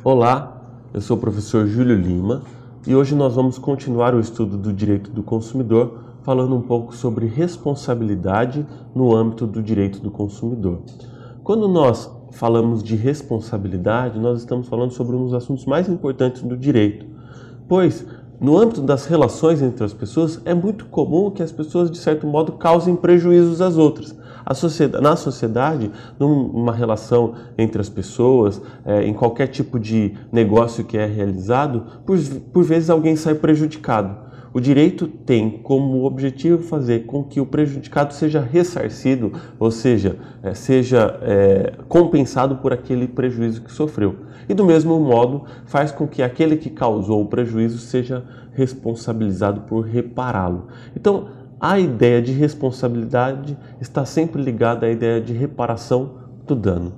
Olá, eu sou o professor Júlio Lima e hoje nós vamos continuar o estudo do direito do consumidor falando um pouco sobre responsabilidade no âmbito do direito do consumidor. Quando nós falamos de responsabilidade, nós estamos falando sobre um dos assuntos mais importantes do direito, pois no âmbito das relações entre as pessoas é muito comum que as pessoas de certo modo causem prejuízos às outras. Na sociedade, numa relação entre as pessoas, em qualquer tipo de negócio que é realizado, por vezes alguém sai prejudicado. O direito tem como objetivo fazer com que o prejudicado seja ressarcido, ou seja, seja compensado por aquele prejuízo que sofreu. E do mesmo modo, faz com que aquele que causou o prejuízo seja responsabilizado por repará-lo. Então, a ideia de responsabilidade está sempre ligada à ideia de reparação do dano.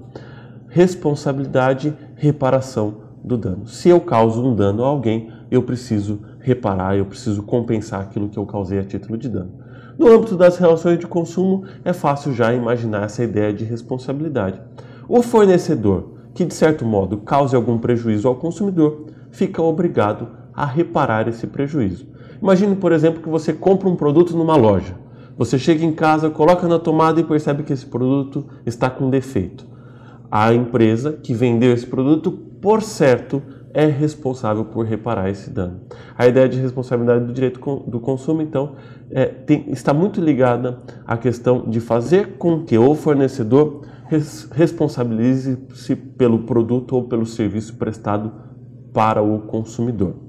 Responsabilidade, reparação do dano. Se eu causo um dano a alguém, eu preciso reparar, eu preciso compensar aquilo que eu causei a título de dano. No âmbito das relações de consumo, é fácil já imaginar essa ideia de responsabilidade. O fornecedor, que de certo modo cause algum prejuízo ao consumidor, fica obrigado a reparar esse prejuízo. Imagine, por exemplo, que você compra um produto numa loja. Você chega em casa, coloca na tomada e percebe que esse produto está com defeito. A empresa que vendeu esse produto, por certo, é responsável por reparar esse dano. A ideia de responsabilidade do direito do consumo, então, está muito ligada à questão de fazer com que o fornecedor responsabilize-se pelo produto ou pelo serviço prestado para o consumidor.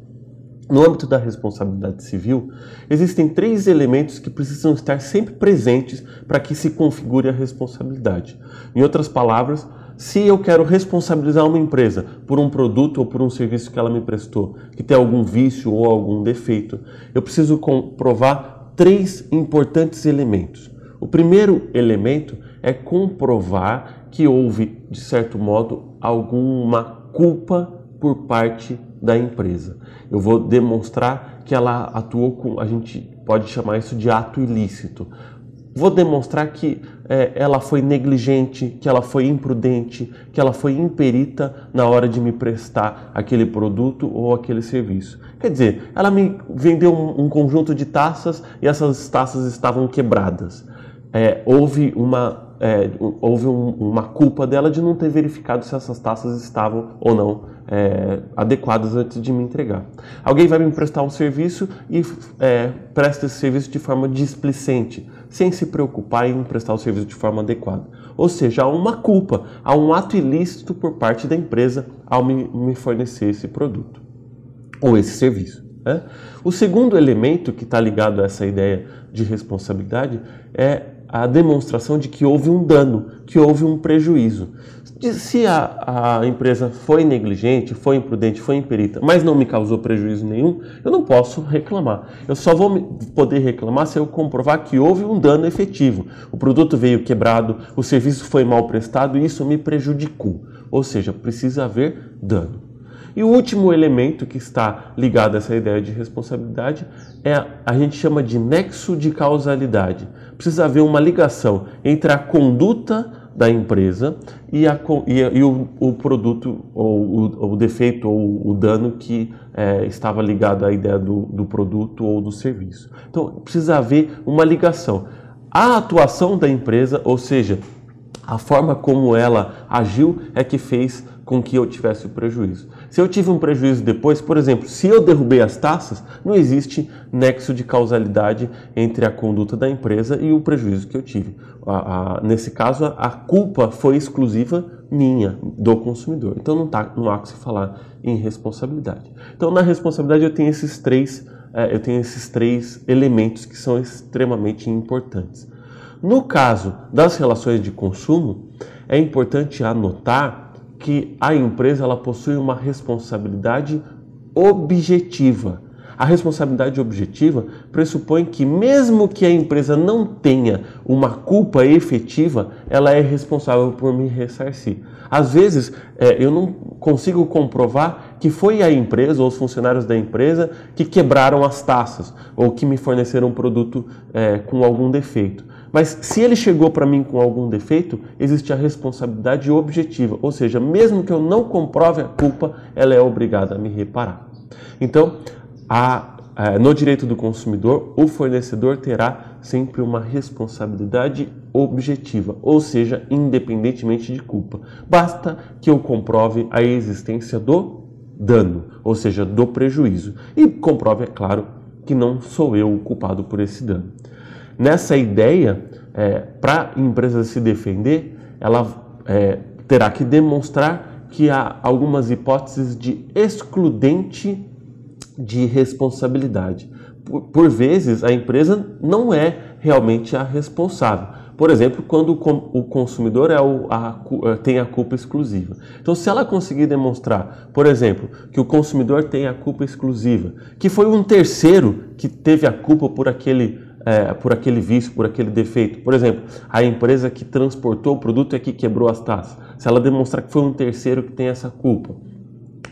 No âmbito da responsabilidade civil, existem 3 elementos que precisam estar sempre presentes para que se configure a responsabilidade. Em outras palavras, se eu quero responsabilizar uma empresa por um produto ou por um serviço que ela me prestou, que tem algum vício ou algum defeito, eu preciso comprovar 3 importantes elementos. O primeiro elemento é comprovar que houve, de certo modo, alguma culpa por parte da empresa. Eu vou demonstrar que ela atuou com, a gente pode chamar isso de ato ilícito. Vou demonstrar que ela foi negligente, que ela foi imprudente, que ela foi imperita na hora de me prestar aquele produto ou aquele serviço. Quer dizer, ela me vendeu um conjunto de taças e essas taças estavam quebradas. Houve uma culpa dela de não ter verificado se essas taças estavam ou não adequadas antes de me entregar. Alguém vai me prestar um serviço e presta esse serviço de forma displicente, sem se preocupar em prestar o serviço de forma adequada. Ou seja, há uma culpa, há um ato ilícito por parte da empresa ao me fornecer esse produto ou esse serviço. O segundo elemento que está ligado a essa ideia de responsabilidade é a demonstração de que houve um dano, que houve um prejuízo. Se a empresa foi negligente, foi imprudente, foi imperita, mas não me causou prejuízo nenhum, eu não posso reclamar. Eu só vou poder reclamar se eu comprovar que houve um dano efetivo. O produto veio quebrado, o serviço foi mal prestado e isso me prejudicou. Ou seja, precisa haver dano. E o último elemento que está ligado a essa ideia de responsabilidade a gente chama de nexo de causalidade. Precisa haver uma ligação entre a conduta da empresa e o produto, ou o defeito, ou o dano que estava ligado à ideia do produto ou do serviço. Então, precisa haver uma ligação. A atuação da empresa, ou seja, a forma como ela agiu é que fez com que eu tivesse o prejuízo. Se eu tive um prejuízo depois, por exemplo, se eu derrubei as taças, não existe nexo de causalidade entre a conduta da empresa e o prejuízo que eu tive. Nesse caso, a culpa foi exclusiva minha, do consumidor. Então não há que se falar em responsabilidade. Então na responsabilidade eu tenho esses três elementos que são extremamente importantes. No caso das relações de consumo, é importante anotar que a empresa ela possui uma responsabilidade objetiva. A responsabilidade objetiva pressupõe que mesmo que a empresa não tenha uma culpa efetiva, ela é responsável por me ressarcir. Às vezes, eu não consigo comprovar que foi a empresa ou os funcionários da empresa que quebraram as taças ou que me forneceram um produto com algum defeito. Mas se ele chegou para mim com algum defeito, existe a responsabilidade objetiva, ou seja, mesmo que eu não comprove a culpa, ela é obrigada a me reparar. Então, no direito do consumidor, o fornecedor terá sempre uma responsabilidade objetiva, ou seja, independentemente de culpa. Basta que eu comprove a existência do dano, ou seja, do prejuízo. E comprove, é claro, que não sou eu o culpado por esse dano. Nessa ideia, para a empresa se defender, ela terá que demonstrar que há algumas hipóteses de excludente de responsabilidade. Por vezes, a empresa não é realmente a responsável. Por exemplo, quando o consumidor tem a culpa exclusiva. Então, se ela conseguir demonstrar, por exemplo, que o consumidor tem a culpa exclusiva, que foi um terceiro que teve a culpa por aquele vício, por aquele defeito. Por exemplo, a empresa que transportou o produto é que quebrou as taças. Se ela demonstrar que foi um terceiro que tem essa culpa,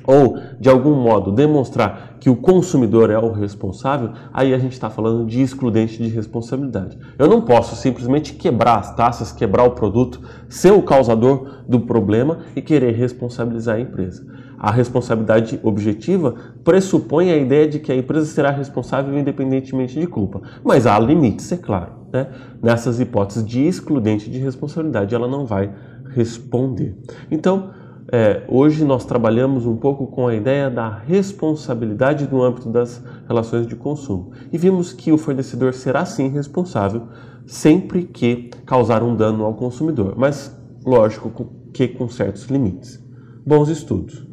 ou, de algum modo, demonstrar que o consumidor é o responsável, aí a gente está falando de excludente de responsabilidade. Eu não posso simplesmente quebrar as taças, quebrar o produto, ser o causador do problema e querer responsabilizar a empresa. A responsabilidade objetiva pressupõe a ideia de que a empresa será responsável independentemente de culpa. Mas há limites, é claro, né? Nessas hipóteses de excludente de responsabilidade, ela não vai responder. Então, hoje nós trabalhamos um pouco com a ideia da responsabilidade no âmbito das relações de consumo. E vimos que o fornecedor será sim responsável sempre que causar um dano ao consumidor, mas lógico que com certos limites. Bons estudos!